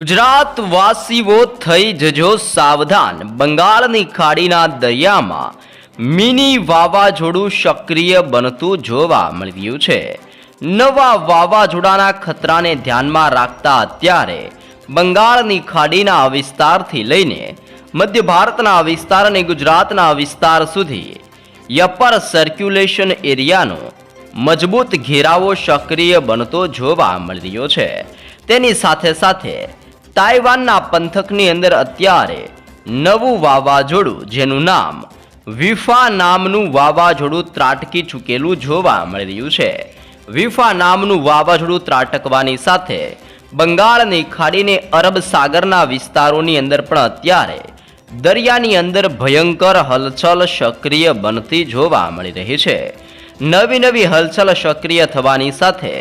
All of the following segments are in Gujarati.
ગુજરાતવાસીઓ થઈ જજો સાવધાન, બંગાળની ખાડીના દરિયામાં મિની વાવાઝોડું સક્રિય બનતું જોવા મળી રહ્યું છે. નવા વાવાઝોડાના ખતરાને ધ્યાનમાં રાખતા અત્યારે બંગાળની ખાડીના વિસ્તારથી લઈને મધ્ય ભારતના વિસ્તાર અને ગુજરાતના વિસ્તાર સુધી અપર સર્ક્યુલેશન એરિયાનો મજબૂત ઘેરાવો સક્રિય બનતો જોવા મળી રહ્યો છે. તેની સાથે સાથે તાઇવાનના પંથકની અંદર અત્યારે નવું વાવાઝોડું જેનું નામ વિફા નામનું વાવાઝોડું ત્રાટકી ચૂકેલું જોવા મળી રહ્યું છે. વિફા નામનું વાવાઝોડું ત્રાટકવાની સાથે બંગાળની ખાડીને અરબ સાગરના વિસ્તારોની અંદર પણ અત્યારે દરિયાની અંદર ભયંકર હલચલ સક્રિય બનતી જોવા મળી રહી છે. નવી હલચલ સક્રિય થવાની સાથે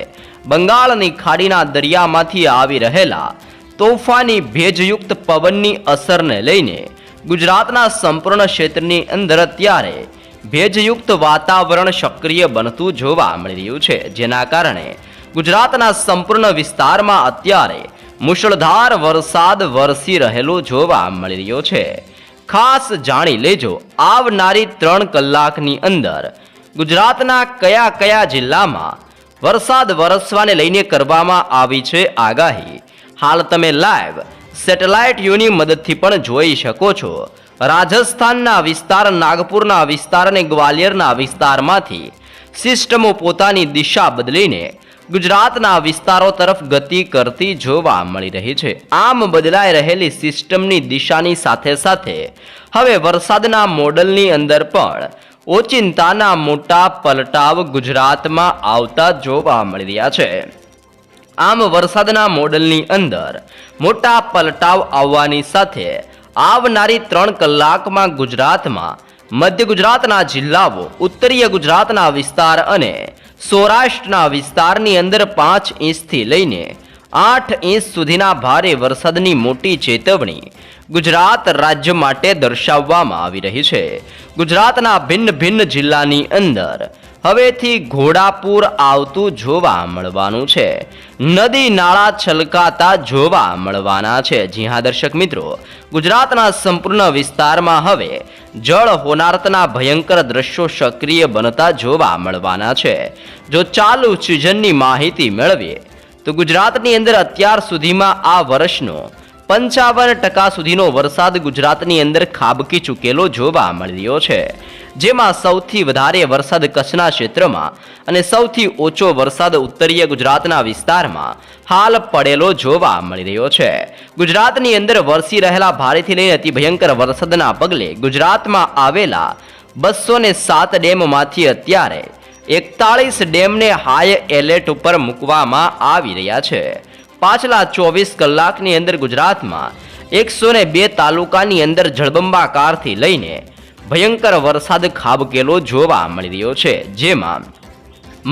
બંગાળની ખાડીના દરિયામાંથી આવી રહેલા તોફાની ભેજયુક્ત પવનની અસરને લઈને ગુજરાતના સંપૂર્ણ ક્ષેત્રની અંદર અત્યારે ભેજયુક્ત વાતાવરણ સક્રિય બનતું જોવા મળી રહ્યું છે. જેના કારણે ગુજરાતના સંપૂર્ણ વિસ્તારમાં અત્યારે મુશળધાર વરસાદ વરસી રહેલો જોવા મળી રહ્યો છે. ખાસ જાણી લેજો, આવનારી 3 કલાકની અંદર ગુજરાતના કયા જિલ્લામાં વરસાદ વરસવાને લઈને કરવામાં આવી છે આગાહી. હાલ તમે લાઈવ સેટેલાઇટ વ્યૂની મદદથી પણ જોઈ શકો છો. રાજસ્થાનના વિસ્તાર, નાગપુરના વિસ્તાર અને ગ્વાલિયરના વિસ્તારમાંથી સિસ્ટમો પોતાની દિશા બદલીને ગુજરાતના વિસ્તારો તરફ ગતિ કરતી જોવા મળી રહી છે. આમ બદલાઈ રહેલી સિસ્ટમની દિશાની સાથે સાથે હવે વરસાદના મોડલની અંદર પણ ઓચિંતાના મોટા પલટાવ ગુજરાતમાં આવતા જોવા મળી રહ્યા છે. આમ વરસાદના મોડલની અંદર મોટા પલટાવ આવવાની સાથે આવનારી 3 કલાકમાં ગુજરાતમાં મધ્ય ગુજરાતના જિલ્લાઓ, ઉત્તરીય ગુજરાતના વિસ્તાર અને સૌરાષ્ટ્રના વિસ્તારની અંદર 5 ઇંચથી લઈને 8 ઇંચ સુધીના ભારે વરસાદની મોટી ચેતવણી ગુજરાત રાજ્ય માટે દર્શાવવામાં આવી રહી છે. ગુજરાતના ભિન્ન જિલ્લાની અંદર હવેથી ઘોડાપૂર આવતું જોવા મળવાનું છે. નદી નાળા છલકાતા જોવા મળવાના છે. જી હા દર્શક મિત્રો, ગુજરાતના સંપૂર્ણ વિસ્તારમાં હવે જળ હોનારતના ભયંકર દ્રશ્યો સક્રિય બનતા જોવા મળવાના છે. જો ચાલુ સિઝનની માહિતી મેળવીએ તો ગુજરાતની અંદર અત્યાર સુધીમાં આ વર્ષનો 55% સુધીનો વરસાદ ગુજરાતની અંદર ખાબકી ચૂકેલો જોવા મળી રહ્યો છે. જેમાં સૌથી વધારે વરસાદ કચ્છના ક્ષેત્રમાં અને સૌથી ઓછો વરસાદ ઉત્તરીય ગુજરાતના વિસ્તારમાં હાલ પડેલો જોવા મળી રહ્યો છે. ગુજરાતની અંદર વરસી રહેલા ભારેથી લઈને અતિ ભયંકર વરસાદના પગલે ગુજરાતમાં આવેલા 207 ડેમમાંથી અત્યારે 41 ડેમને હાઈ એલર્ટ ઉપર મૂકવામાં આવી રહ્યા છે. પાછલા 24 કલાકની અંદર ગુજરાતમાં 102 તાલુકાની અંદર જળબંબાકારથી લઈને ભયંકર વરસાદ ખાબકેલો જોવા મળી રહ્યો છે. જેમાં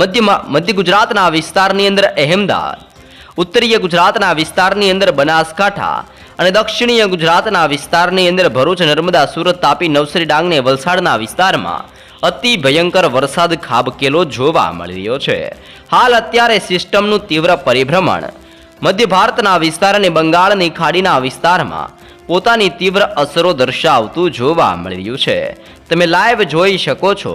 મધ્ય ગુજરાતના વિસ્તારની અંદર અહેમદાબાદ, ઉત્તરીય ગુજરાતના વિસ્તારની અંદર બનાસકાંઠા અને દક્ષિણીય ગુજરાતના વિસ્તારની અંદર ભરૂચ, નર્મદા, સુરત, તાપી, નવસારી, ડાંગ ને વલસાડના વિસ્તારમાં અતિ ભયંકર વરસાદ ખાબકેલો જોવા મળી રહ્યો છે. હાલ અત્યારે સિસ્ટમનું તીવ્ર પરિભ્રમણ મધ્ય ભારતના વિસ્તાર અને બંગાળની ખાડીના વિસ્તારમાં પોતાની તીવ્ર અસરો દર્શાવતું જોવા મળી રહ્યું છે. તમે લાઈવ જોઈ શકો છો.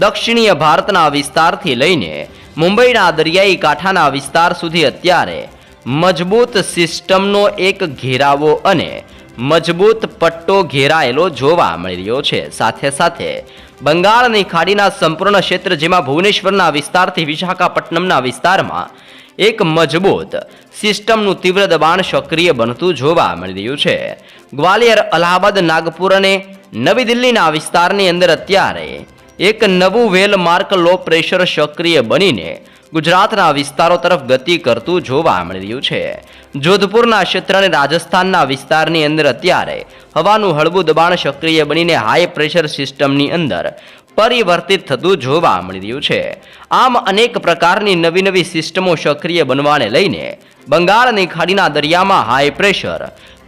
દક્ષિણીય ભારતના વિસ્તારથી લઈને મુંબઈના દરિયાઈ કાંઠાના વિસ્તાર સુધી અત્યારે મજબૂત સિસ્ટમનો એક ઘેરાવો અને મજબૂત પટ્ટો ઘેરાયેલો જોવા મળી રહ્યો છે. સાથે બંગાળની ખાડીના સંપૂર્ણ ક્ષેત્ર, જેમાં ભુવનેશ્વરના વિસ્તારથી વિશાખાપટ્ટનમના વિસ્તારમાં એક મજબૂત સિસ્ટમનું તીવ્ર દબાણ સક્રિય બનતું જોવા મળી રહ્યું છે. ગ્વાલિયર, અલ્હાબાદ, નાગપુર અને નવી દિલ્હીના વિસ્તારની અંદર અત્યારે એક નવું વેલ માર્ક લો પ્રેશર સક્રિય બનીને ગુજરાતના વિસ્તારો તરફ ગતિ કરતું જોવા મળી રહ્યું છે. જોધપુરના ક્ષેત્ર અને રાજસ્થાનના વિસ્તારની અંદર અત્યારે હવાનું હળવું દબાણ સક્રિય બનીને હાઈ પ્રેશર સિસ્ટમની અંદર પરિવર્તિત થતું જોવા મળી રહ્યું છે. આમ અનેક પ્રકારની નવી સિસ્ટમો સક્રિય બનવાને લઈને બંગાળની ખાડીના દરિયામાં હાઈ પ્રેશર,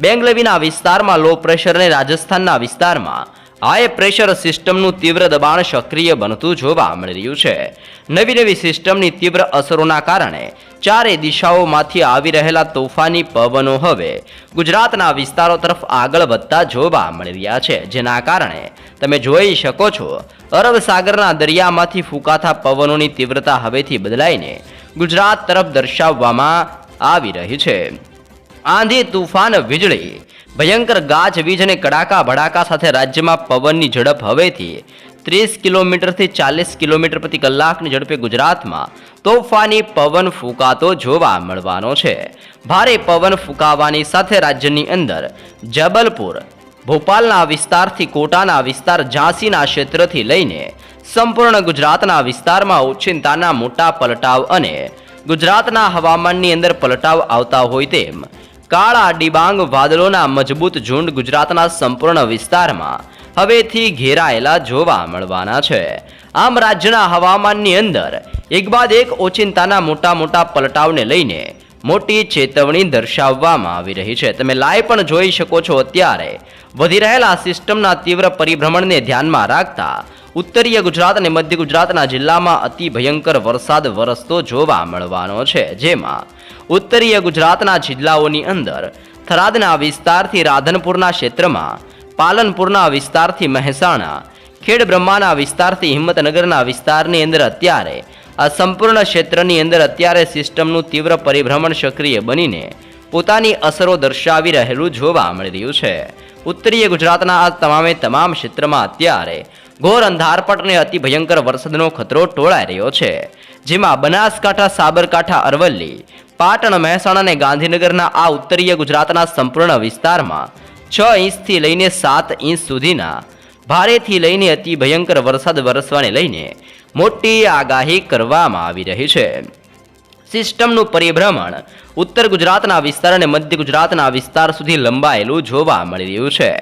બેંગલવીના વિસ્તારમાં લો પ્રેશર અને રાજસ્થાનના વિસ્તારમાં હાઈ પ્રેશર સિસ્ટમનું તીવ્ર દબાણ સક્રિય બનતું જોવા મળી રહ્યું છે. નવી સિસ્ટમની તીવ્ર અસરોના કારણે ચારે દિશાઓમાંથી આવી રહેલા તોફાની પવનો હવે ગુજરાતના વિસ્તારો તરફ આગળ વધતા જોવા મળી રહ્યા છે, જેના કારણે તમે જોઈ શકો છો અરબ સાગરના દરિયામાંથી ફૂંકાતા પવનોની તીવ્રતા હવેથી બદલાઈને ગુજરાત તરફ દર્શાવવામાં આવી રહી છે. આંધી, તુફાન, વીજળી, ભયંકર ગાજવીજ અને કડાકા ભડાકા સાથે રાજ્યમાં પવનની ઝડપ હવેથી 30 કિલોમીટરથી 40 કિલોમીટર પ્રતિ કલાકની ઝડપે ગુજરાતમાં તોફાની પવન ફૂંકાતો જોવા મળવાનો છે. ભારે પવન ફૂંકાવાની સાથે રાજ્યની અંદર જબલપુર, ભોપાલના વિસ્તારથી કોટાના વિસ્તાર, ઝાંસીના ક્ષેત્રથી લઈને સંપૂર્ણ ગુજરાતના વિસ્તારમાં ઓચિંતાના મોટા પલટાવ અને ગુજરાતના હવામાનની અંદર પલટાવ આવતા હોય તેમ કાળા ડિબાંગ વાદળોના મજબૂત ઝુંડ ગુજરાતના સંપૂર્ણ વિસ્તારમાં હવેથી ઘેરાયેલા જોવા મળવાના છે. આમ રાજ્યના હવામાનની અંદર એક બાદ એક ઓચિંતાના મોટા પલટાવને લઈને મોટી ચેતવણી દર્શાવવામાં આવી રહી છે. તમે લાઈવ પણ જોઈ શકો છો. અત્યારે વધી રહેલા સિસ્ટમના તીવ્ર પરિભ્રમણને ધ્યાનમાં રાખતા ઉત્તરીય ગુજરાત અને મધ્ય ગુજરાતના જિલ્લામાં અતિ ભયંકર વરસાદ વરસતો જોવા મળવાનો છે, જેમાં ઉત્તરીય ગુજરાતના જિલ્લાઓની અંદર થરાદના વિસ્તારથી રાધનપુરના ક્ષેત્રમાં, પાલનપુરના વિસ્તારથી મહેસાણા, ખેડબ્રહ્માના વિસ્તારથી હિંમતનગરના વિસ્તારની અંદર અત્યારે આ સંપૂર્ણ ક્ષેત્રની અંદર અત્યારે સિસ્ટમનું તીવ્ર પરિભ્રમણ સક્રિય બનીને પોતાની અસરો દર્શાવી રહેલું જોવા મળી રહ્યું છે. ઉત્તરીય ગુજરાતના આ તમામ ક્ષેત્રમાં અત્યારે ઘોર અંધારપટ અને અતિ ભયંકર વરસાદનો ખતરો ટોળાઈ રહ્યો છે, જેમાં બનાસકાંઠા, સાબરકાંઠા, અરવલ્લી, પાટણ, મહેસાણા અને ગાંધીનગરના આ ઉત્તરીય ગુજરાતના સંપૂર્ણ વિસ્તારમાં 6 ઇંચથી લઈને 7 ઇંચ સુધીના ભારેથી લઈને અતિ ભયંકર વરસાદ વરસવાને લઈને મોટી આગાહી કરવામાં આવી રહી છે. સિસ્ટમનું પરિભ્રમણ ઉત્તર ગુજરાતના વિસ્તાર અને મધ્ય ગુજરાતના વિસ્તાર સુધી લંબાયેલું જોવા મળી રહ્યું છે.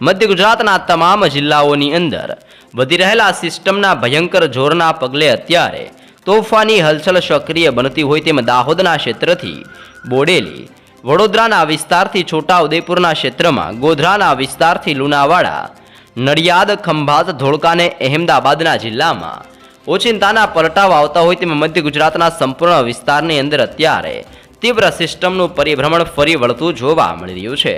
મધ્ય ગુજરાતના તમામ જિલ્લાઓની અંદર વધી રહેલા સિસ્ટમના ભયંકર જોરના પગલે અત્યારે તોફાની હલચલ સક્રિય બનતી હોય તેમ દાહોદના ક્ષેત્રથી બોડેલી, વડોદરાના વિસ્તારથી છોટા ઉદેપુરના ક્ષેત્રમાં, ગોધરાના વિસ્તારથી લુણાવાડા, નડિયાદ, ખંભાત, ધોળકા અને અહેમદાબાદના જિલ્લામાં ઓચિંતાના પલટાવ આવતા હોય તેમ મધ્ય ગુજરાતના સંપૂર્ણ વિસ્તારની અંદર અત્યારે તીવ્ર સિસ્ટમનું પરિભ્રમણ ફરી વળતું જોવા મળી રહ્યું છે,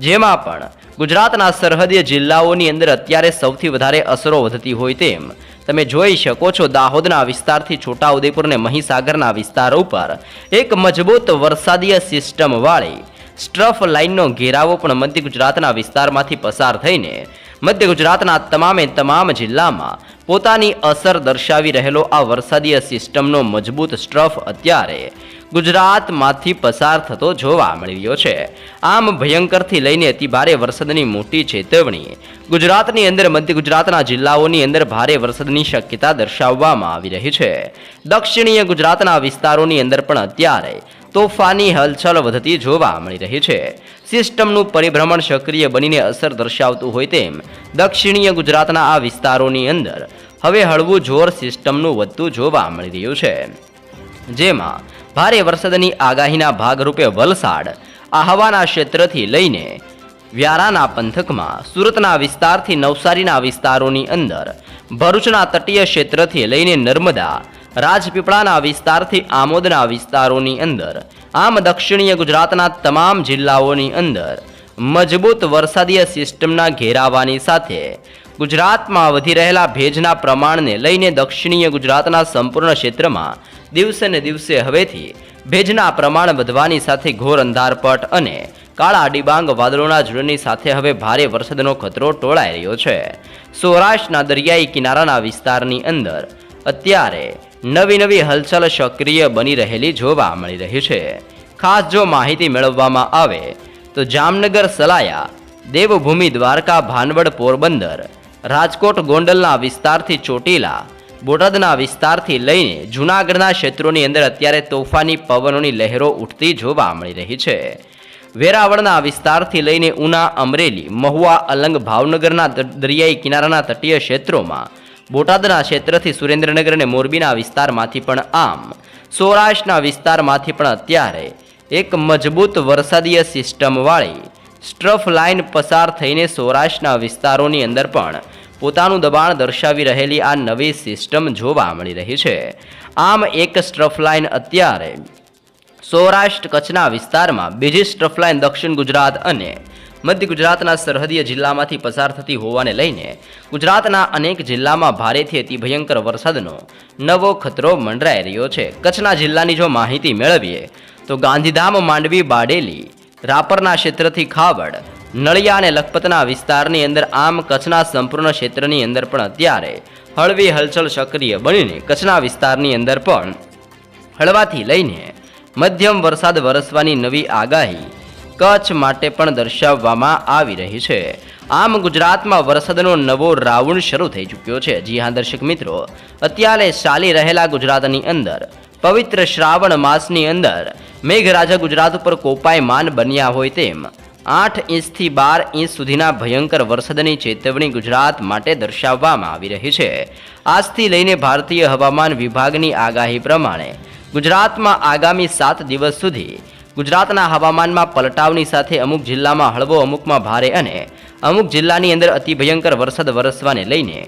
જેમાં પણ ગુજરાતના સરહદીય જિલ્લાઓની અંદર અત્યારે સૌથી વધારે અસરો વધતી હોય તેમ તમે જોઈ શકો છો. દાહોદના વિસ્તારથી છોટા ઉદેપુર અને મહીસાગરના વિસ્તારો ઉપર એક મજબૂત વરસાદીય સિસ્ટમ વાળી સ્ટ્રફ લાઇનનો ઘેરાવો પણ મધ્ય ગુજરાતના વિસ્તારમાંથી પસાર થઈને મધ્ય ગુજરાતના તમામ જિલ્લામાં પોતાની અસર દર્શાવી રહેલો આ વરસાદીય સિસ્ટમનો મજબૂત સ્ટ્રફ અત્યારે ગુજરાતમાંથી પસાર થતો જોવા મળી રહ્યો છે. આમ ભયંકરથી લઈને અતિ ભારે વરસાદની મોટી ચેતવણી ગુજરાતની અંદર મધ્ય ગુજરાતના જિલ્લાઓની અંદર ભારે વરસાદની શક્યતા દર્શાવવામાં આવી રહી છે. દક્ષિણીય ગુજરાતના વિસ્તારોની અંદર પણ અત્યારે તોફાની હલચલ વધતી જોવા મળી રહી છે. સિસ્ટમનું પરિભ્રમણ સક્રિય બનીને અસર દર્શાવતું હોય તેમ દક્ષિણીય ગુજરાતના આ વિસ્તારોની અંદર હવે હળવું જોર સિસ્ટમનું વધતું જોવા મળી રહ્યું છે, જેમાં ભારે વરસાદની આગાહીના ભાગરૂપે વલસાડ, આહવાના ક્ષેત્રથી લઈને વ્યારાના પંથકમાં, સુરતના વિસ્તારથી નવસારીના વિસ્તારોની અંદર, ભરૂચના તટીય ક્ષેત્રથી લઈને નર્મદા, રાજપીપળાના વિસ્તારથી આમોદના વિસ્તારોની અંદર, આમ દક્ષિણીય ગુજરાતના તમામ જિલ્લાઓની અંદર મજબૂત વરસાદીય સિસ્ટમના ઘેરાવાની સાથે ગુજરાતમાં વધી રહેલા ભેજના પ્રમાણને લઈને દક્ષિણીય ગુજરાતના સંપૂર્ણ ક્ષેત્રમાં દિવસે ને દિવસે હવેથી ભેજના પ્રમાણ વધવાની સાથે ઘોર અંધારપટ અને કાળા ડિબાંગ વાદળોના ઝુંડની સાથે હવે ભારે વરસાદનો ખતરો ટોળાઈ રહ્યો છે. સૌરાષ્ટ્રના દરિયાઈ કિનારાના વિસ્તારની અંદર અત્યારે નવી હલચલ સક્રિય બની રહેલી જોવા મળી રહી છે. ખાસ જો માહિતી મેળવવામાં આવે તો જામનગર, સલાયા, દેવભૂમિ, દ્વારકા, ભાનવડ, પોરબંદર, રાજકોટ, ગોંડલના વિસ્તારથી ચોટીલા, બોટાદના વિસ્તારથી લઈને જૂનાગઢના ક્ષેત્રોની અંદર અત્યારે તોફાની પવનોની લહેરો ઉઠતી જોવા મળી રહી છે. વેરાવળના વિસ્તારથી લઈને ઉના, અમરેલી, મહુવા, અલંગ, ભાવનગરના દરિયાઈ કિનારાના તટીય ક્ષેત્રોમાં, બોટાદના ક્ષેત્રથી સુરેન્દ્રનગર અને મોરબીના વિસ્તારમાંથી પણ, આમ સૌરાષ્ટ્રના વિસ્તારમાંથી પણ અત્યારે એક મજબૂત વરસાદીય સિસ્ટમવાળી સ્ટ્રફ લાઇન પસાર થઈને સૌરાષ્ટ્રના વિસ્તારોની અંદર પણ પોતાનું દબાણ દર્શાવી રહેલી આ નવી સિસ્ટમ જોવા મળી રહી છે. આમ એક સ્ટ્રફ લાઇન અત્યારે સૌરાષ્ટ્ર કચ્છના વિસ્તારમાં, બીજી સ્ટ્રફ લાઇન દક્ષિણ ગુજરાત અને મધ્ય ગુજરાતના સરહદીય જિલ્લામાંથી પસાર થતી હોવાને લઈને ગુજરાતના અનેક જિલ્લામાં ભારેથી અતિ ભયંકર વરસાદનો નવો ખતરો મંડરાઈ રહ્યો છે. કચ્છના જિલ્લાની જો માહિતી મેળવીએ તો ગાંધીધામ, માંડવી, બારડોલી, રાપરના ક્ષેત્રથી ખાવડ, નળિયા અને લખપતના વિસ્તારની અંદર, આમ કચ્છના સંપૂર્ણ ક્ષેત્રની અંદર પણ અત્યારે હળવી હલચલ સક્રિય બનીને કચ્છના વિસ્તારની અંદર પણ હળવાથી લઈને મધ્યમ વરસાદ વરસવાની નવી આગાહી કચ્છ માટે પણ દર્શાવવામાં આવી રહી છે. આમ ગુજરાતમાં વરસાદનો નવો રાઉન્ડ શરૂ થઈ ચૂક્યો છે. જી હા દર્શક મિત્રો, અત્યારે ચાલી રહેલા ગુજરાતની અંદર પવિત્ર શ્રાવણ માસની અંદર મેઘરાજા ગુજરાત ઉપર કોપાયમાન બન્યા હોય તેમ 8 ઇંચથી 12 ઇંચ સુધીના ભયંકર વરસાદની ચેતવણી ગુજરાત માટે દર્શાવવામાં આવી રહી છે. આજથી લઈને ભારતીય હવામાન વિભાગની આગાહી પ્રમાણે ગુજરાતમાં આગામી 7 દિવસ સુધી ગુજરાતના હવામાનમાં પલટાવની સાથે અમુક જિલ્લામાં હળવો, અમુકમાં ભારે અને અમુક જિલ્લાની અંદર અતિ ભયંકર વરસાદ વરસવાને લઈને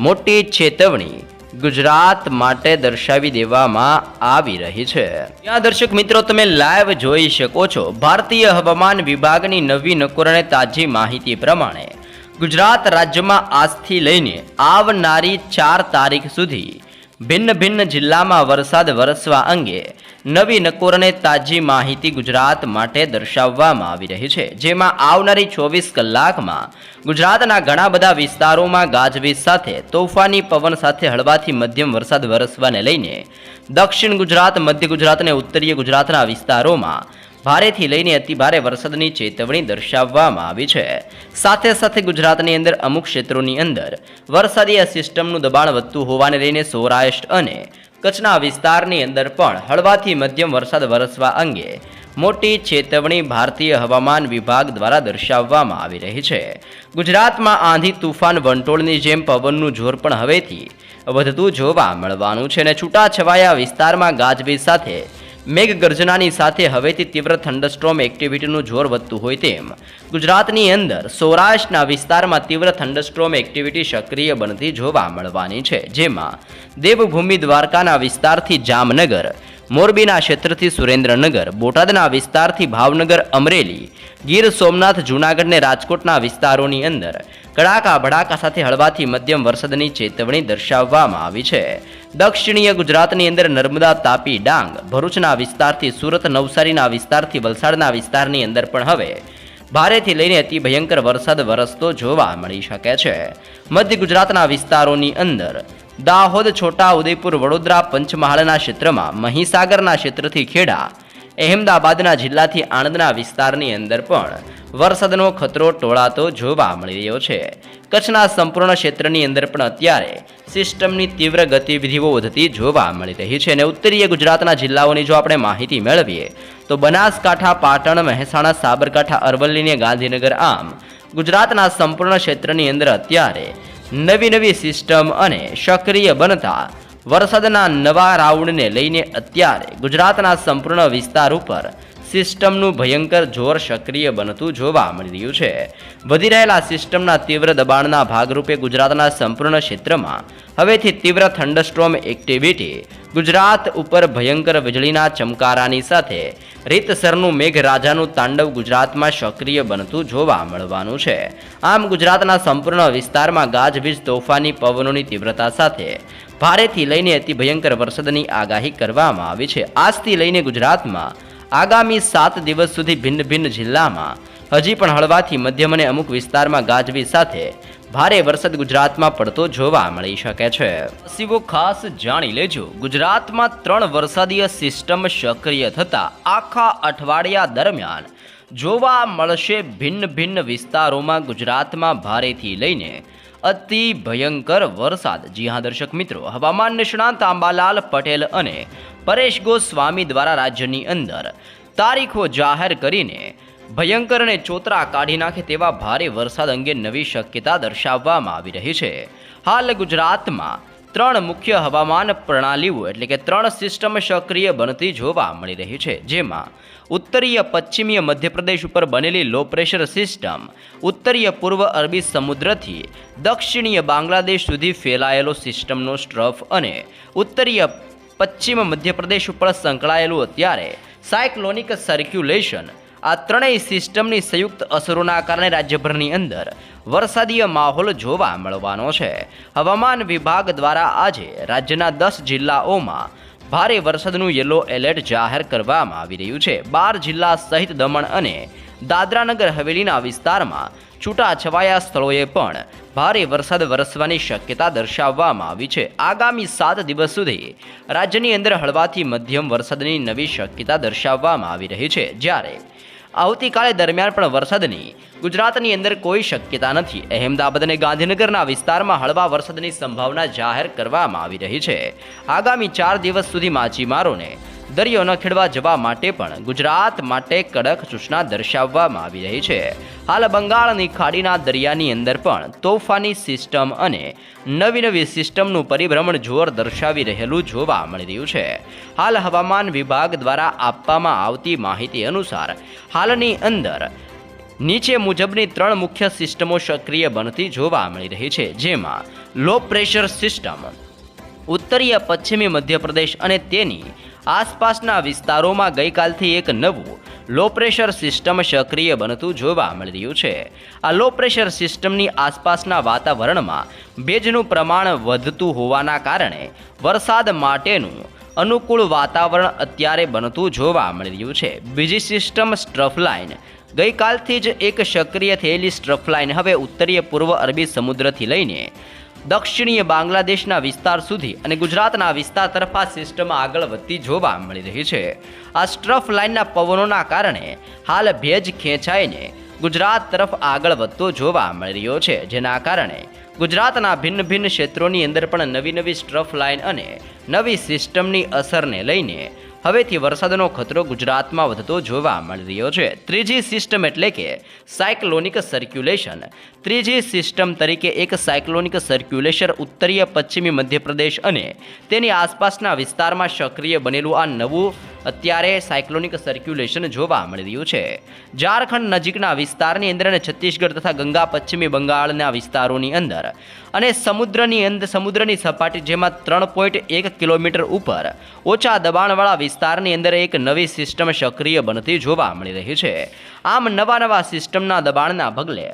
મોટી ચેતવણી ગુજરાત માટે દર્શાવી દેવામાં આવી રહી છે. ત્યાં દર્શક મિત્રો તમે લાઈવ જોઈ શકો છો ભારતીય હવામાન વિભાગની નવી નકોરને તાજી માહિતી પ્રમાણે ગુજરાત રાજ્યમાં આજથી લઈને આવનારી 4 તારીખ સુધી ભિન્ન ભિન્ન જિલ્લામાં વરસાદ વરસવા અંગે નવી નકોરને તાજી માહિતી ગુજરાત માટે દર્શાવવામાં આવી રહી છે. જેમાં આવનારી 24 કલાકમાં ગુજરાતના ઘણા બધા વિસ્તારોમાં ગાજવીજ સાથે તોફાની પવન સાથે હળવાથી મધ્યમ વરસાદ વરસવાને લઈને દક્ષિણ ગુજરાત, મધ્ય ગુજરાત અને ઉત્તરીય ગુજરાતના વિસ્તારોમાં ભારેથી લઈને અતિ ભારે વરસાદની ચેતવણી દર્શાવવામાં આવી છે. સાથે સાથે ગુજરાતની અંદર અમુક ક્ષેત્રોની અંદર વરસાદી સિસ્ટમનું દબાણ વધતું હોવાને લઈને સૌરાષ્ટ્ર અને કચ્છના વિસ્તારની અંદર પણ હળવાથી મધ્યમ વરસાદ વરસવા અંગે મોટી ચેતવણી ભારતીય હવામાન વિભાગ દ્વારા દર્શાવવામાં આવી રહી છે. ગુજરાતમાં આંધી, તુફાન, વંટોળની જેમ પવનનું જોર પણ હવેથી વધતું જોવા મળવાનું છે અને છૂટાછવાયા વિસ્તારમાં ગાજવીજ સાથે મેઘગર્જનાની સાથે હવેથી તીવ્ર થંડરસ્ટોર્મ એક્ટિવિટીનું જોર વધતું હોય તેમ ગુજરાતની અંદર સૌરાષ્ટ્રના વિસ્તારમાં તીવ્ર થંડરસ્ટોર્મ એક્ટિવિટી સક્રિય બનતી જોવા મળવાની છે. જેમાં દેવભૂમિ દ્વારકાના વિસ્તારથી જામનગર, મોરબીના ક્ષેત્રથી સુરેન્દ્રનગર, બોટાદના વિસ્તારથી ભાવનગર, અમરેલી, ગીર સોમનાથ, જૂનાગઢ ને રાજકોટના વિસ્તારોની અંદર કડાકા ભડાકા સાથે હળવાથી મધ્યમ વરસાદની ચેતવણી દર્શાવવામાં આવી છે. દક્ષિણીય ગુજરાતની અંદર નર્મદા, તાપી, ડાંગ, ભરૂચના વિસ્તારથી સુરત, નવસારીના વિસ્તારથી વલસાડના વિસ્તારની અંદર પણ હવે ભારેથી લઈને અતિ ભયંકર વરસાદ વરસતો જોવા મળી શકે છે. મધ્ય ગુજરાતના વિસ્તારોની અંદર દાહોદ, છોટા ઉદેપુર, વડોદરા, પંચમહાલના ક્ષેત્રમાં, મહીસાગરના ક્ષેત્રથી ખેડા, અહેમદાબાદના જિલ્લાથી આણંદના વિસ્તારની અંદર પણ વરસાદનો ખતરો ટોળાતો જોવા મળી રહ્યો છે. કચ્છના સંપૂર્ણ ક્ષેત્રની અંદર પણ અત્યારે સિસ્ટમની તીવ્ર ગતિવિધિઓ વધતી જોવા મળી રહી છે અને ઉત્તરીય ગુજરાતના જિલ્લાઓની જો આપણે માહિતી મેળવીએ તો બનાસકાંઠા, પાટણ, મહેસાણા, સાબરકાંઠા, અરવલ્લી અને ગાંધીનગર, આમ ગુજરાતના સંપૂર્ણ ક્ષેત્રની અંદર અત્યારે નવી સિસ્ટમ અને સક્રિય બનતા વરસાદના નવા રાઉન્ડને લઈને અત્યારે ગુજરાતના સંપૂર્ણ વિસ્તાર ઉપર સિસ્ટમનું ભયંકર જોર સક્રિય બનતું જોવા મળી રહ્યું છે. વધી રહેલા સિસ્ટમના તીવ્ર દબાણના ભાગરૂપે ગુજરાતના સંપૂર્ણ ક્ષેત્રમાં હવેથી તીવ્ર થંડરસ્ટોર્મ એક્ટિવિટી ગુજરાત ઉપર ભયંકર વીજળીના ચમકારાની સાથે રીતસરનું મેઘરાજાનું તાંડવ ગુજરાતમાં સક્રિય બનતું જોવા મળવાનું છે. આમ ગુજરાતના સંપૂર્ણ વિસ્તારમાં ગાજવીજ, તોફાની પવનોની તીવ્રતા સાથે ભારેથી લઈને અતિ ભયંકર વરસાદની આગાહી કરવામાં આવી છે. આજથી લઈને ગુજરાતમાં આગામી 7 દિવસ સુધી ભિન્ન ભિન્ન જિલ્લામાં હજી પણ હળવાથી મધ્યમ અને અમુક વિસ્તારમાં ગાજવીજ સાથે ભારે વરસાદ ગુજરાતમાં પડતો જોવા મળી શકે છે. શિવો ખાસ જાણી લેજો, ગુજરાતમાં 3 વરસાદીય સિસ્ટમ સક્રિય થતા આખા અઠવાડિયા દરમિયાન જોવા મળશે ભિન્ન ભિન્ન વિસ્તારોમાં ગુજરાતમાં ભારેથી લઈને અતિ ભયંકર વરસાદ. જી હા દર્શક મિત્રો, હવામાન નિષ્ણાંત અંબાલાલ પટેલ અને પરેશ ગોસ્વામી દ્વારા રાજ્યની અંદર તારીખો જાહેર કરીને ભયંકર અને ચોતરા કાઢી નાખે તેવા ભારે વરસાદ અંગે નવી શક્યતા દર્શાવવામાં આવી રહી છે. હાલ ગુજરાતમાં ત્રણ મુખ્ય હવામાન પ્રણાલીઓ એટલે કે ત્રણ સિસ્ટમ સક્રિય બનતી જોવા મળી રહી છે, જેમાં ઉત્તરીય પશ્ચિમીય મધ્યપ્રદેશ ઉપર બનેલી લો પ્રેશર સિસ્ટમ ઉત્તરીય પૂર્વ અરબી સમુદ્રથી દક્ષિણીય બાંગ્લાદેશ સુધી ફેલાયેલો સિસ્ટમનો સ્ટ્રફ અને ઉત્તરીય પશ્ચિમ મધ્યપ્રદેશ ઉપર સંકળાયેલું અત્યારે સાયક્લોનિક સર્ક્યુલેશન, આ ત્રણેય સિસ્ટમની સંયુક્ત અસરોના કારણે રાજ્યભરની અંદર વરસાદીય માહોલ જોવા મળવાનો છે. હવામાન વિભાગ દ્વારા આજે રાજ્યના 10 જિલ્લાઓમાં ભારે વરસાદનું યલો એલર્ટ જાહેર કરવામાં આવી રહ્યું છે. 12 જિલ્લા સહિત દમણ અને દાદરાનગર હવેલીના વિસ્તારમાં છૂટાછવાયા સ્થળોએ પણ ભારે વરસાદ વરસવાની શક્યતા દર્શાવવામાં આવી છે. આગામી 7 દિવસ સુધી રાજ્યની અંદર હળવાથી મધ્યમ વરસાદની નવી શક્યતા દર્શાવવામાં આવી રહી છે, જ્યારે આવતીકાલે દરમિયાન પણ વરસાદની ગુજરાતની અંદર કોઈ શક્યતા નથી. અહેમદાબાદ અને ગાંધીનગરના વિસ્તારમાં હળવા વરસાદની સંભાવના જાહેર કરવામાં આવી રહી છે. આગામી 4 દિવસ સુધી માછીમારોને દરિયો ન ખેડવા જવા માટે પણ ગુજરાત માટે કડક સૂચના દર્શાવવામાં આવી રહી છે. હાલ બંગાળની ખાડીના દરિયાની અંદર પણ તોફાની સિસ્ટમ અને નવી સિસ્ટમનું પરિભ્રમણ જોર દર્શાવી રહેલું જોવા મળી રહ્યું છે. હાલ હવામાન વિભાગ દ્વારા આપવામાં આવતી માહિતી અનુસાર હાલની અંદર નીચે મુજબની ત્રણ મુખ્ય સિસ્ટમો સક્રિય બનતી જોવા મળી રહી છે, જેમાં લો પ્રેશર સિસ્ટમ ઉત્તરીય પશ્ચિમી મધ્યપ્રદેશ અને તેની આસપાસના વિસ્તારોમાં ગઈકાલથી એક નવું લો પ્રેશર સિસ્ટમ સક્રિય બનતું જોવા મળી રહ્યું છે. આ લો પ્રેશર સિસ્ટમની આસપાસના વાતાવરણમાં ભેજનું પ્રમાણ વધતું હોવાના કારણે વરસાદ માટેનું અનુકૂળ વાતાવરણ અત્યારે બનતું જોવા મળી રહ્યું છે. બીજી સિસ્ટમ સ્ટ્રફ લાઇન, ગઈકાલથી જ એક સક્રિય થયેલી સ્ટ્રફ લાઇન હવે ઉત્તરીય પૂર્વ અરબી સમુદ્રથી લઈને દક્ષિણીય બાંગ્લાદેશના વિસ્તાર સુધી અને ગુજરાતના વિસ્તાર તરફ આ સિસ્ટમ આગળ વધતી જોવા મળી રહી છે. આ સ્ટ્રફ લાઇનના પવનોના કારણે હાલ ભેજ ખેંચાઈને ગુજરાત તરફ આગળ વધતો જોવા મળી રહ્યો છે, જેના કારણે ગુજરાતના ભિન્ન ભિન્ન ક્ષેત્રોની અંદર પણ નવી સ્ટ્રફ લાઇન અને નવી સિસ્ટમની અસરને લઈને હવેથી વરસાદનો ખતરો ગુજરાતમાં વધતો જોવા મળી રહ્યો છે. ત્રીજી સિસ્ટમ એટલે કે સાયક્લોનિક સર્ક્યુલેશન. ત્રીજી સિસ્ટમ તરીકે એક સાયક્લોનિક સર્ક્યુલેશન ઉત્તરીય પશ્ચિમી મધ્યપ્રદેશ અને તેની આસપાસના વિસ્તારમાં સક્રિય બનેલું આ નવું અત્યારે સાયક્લોનિક સર્ક્યુલેશન જોવા મળી રહ્યું છે. ઝારખંડ નજીકના વિસ્તારની અંદર અને છત્તીસગઢ તથા ગંગા પશ્ચિમી બંગાળના વિસ્તારોની અંદર અને સમુદ્રની સપાટી જેમાં 3.1 કિલોમીટર ઉપર ઓછા દબાણવાળા વિસ્તારની અંદર એક નવી સિસ્ટમ સક્રિય બનતી જોવા મળી રહી છે. આમ નવા સિસ્ટમના દબાણના પગલે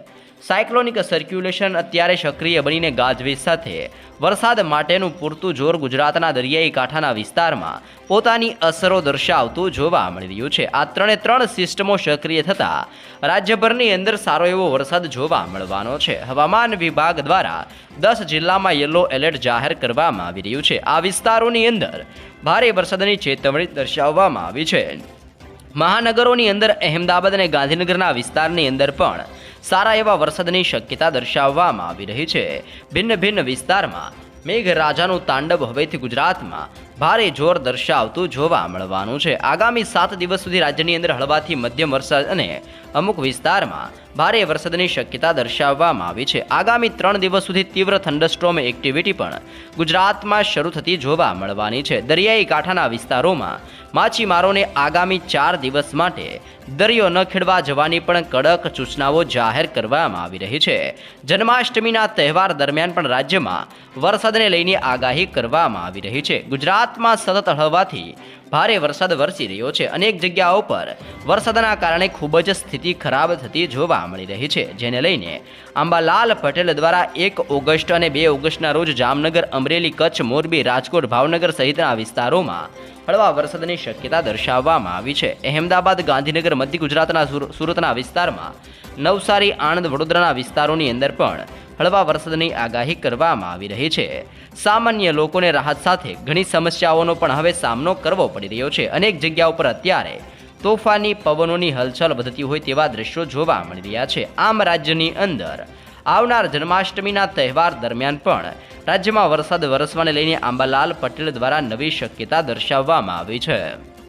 સાયક્લોનિક સર્ક્યુલેશન અત્યારે સક્રિય બનીને ગાજવીજ સાથે વરસાદ માટેનું પૂરતું જોર ગુજરાતના દરિયાઈ કાંઠાના વિસ્તારમાં પોતાની અસરો દર્શાવતું જોવા મળી રહ્યું છે. આ ત્રણ સિસ્ટમો સક્રિય થતાં રાજ્યભરની અંદર સારો એવો વરસાદ જોવા મળવાનો છે. હવામાન વિભાગ દ્વારા 10 જિલ્લામાં યલો એલર્ટ જાહેર કરવામાં આવી રહ્યું છે. આ વિસ્તારોની અંદર ભારે વરસાદની ચેતવણી દર્શાવવામાં આવી છે. મહાનગરોની અંદર અહેમદાબાદ અને ગાંધીનગરના વિસ્તારની અંદર પણ સારા એવા વરસાદની શક્યતા દર્શાવવામાં આવી રહી છે. ભિન્ન વિસ્તારમાં મેઘરાજાનું તાંડવ હવેથી ગુજરાતમાં ભારે જોર દર્શાવતું જોવા મળવાનું છે. આગામી 7 દિવસ સુધી રાજ્યની અંદર હળવાથી મધ્યમ વરસાદ અને અમુક વિસ્તારમાં ભારે વરસાદની શક્યતા દર્શાવવામાં આવી છે. આગામી 3 દિવસ સુધી તીવ્ર થંડરસ્ટોર્મ એક્ટિવિટી પણ ગુજરાતમાં શરૂ થતી જોવા મળવાની છે. દરિયાઈ કાંઠાના વિસ્તારોમાં માછીમારોને આગામી 4 દિવસ માટે દરિયો ન ખેડવા જવાની પણ કડક સૂચનાઓ જાહેર કરવામાં આવી રહી છે. જન્માષ્ટમીના તહેવાર દરમિયાન પણ રાજ્યમાં વરસાદને લઈને આગાહી કરવામાં આવી રહી છે. ગુજરાતમાં સતત હળવાથી ભારે વરસાદ વરસી રહ્યો છે. અનેક જગ્યાઓ પર વરસાદના કારણે ખૂબ જ સ્થિતિ ખરાબ થતી જોવા મળી રહી છે, જેને લઈને અંબાલાલ પટેલ દ્વારા 1 ઓગસ્ટ અને 2 ઓગસ્ટના રોજ જામનગર, અમરેલી, કચ્છ, મોરબી, રાજકોટ, ભાવનગર સહિતના વિસ્તારોમાં હળવા વરસાદની શક્યતા દર્શાવવામાં આવી છે. અહેમદાબાદ, ગાંધીનગર, મધ્ય ગુજરાતના સુરતના વિસ્તારમાં, નવસારી, આણંદ, વડોદરાના વિસ્તારોની અંદર પણ હળવા વરસાદની આગાહી કરવામાં આવી રહી છે. સામાન્ય લોકોને રાહત સાથે ઘણી સમસ્યાઓનો પણ હવે સામનો કરવો પડી રહ્યો છે. અનેક જગ્યાઓ પર અત્યારે તોફાની પવનોની હલચલ વધતી હોય તેવા દ્રશ્યો જોવા મળી રહ્યા છે. આમ રાજ્યની અંદર આવનાર જન્માષ્ટમીના તહેવાર દરમિયાન પણ રાજ્યમાં વરસાદ વરસવાને લઈને અંબાલાલ પટેલ દ્વારા નવી શક્યતા દર્શાવવામાં આવી છે.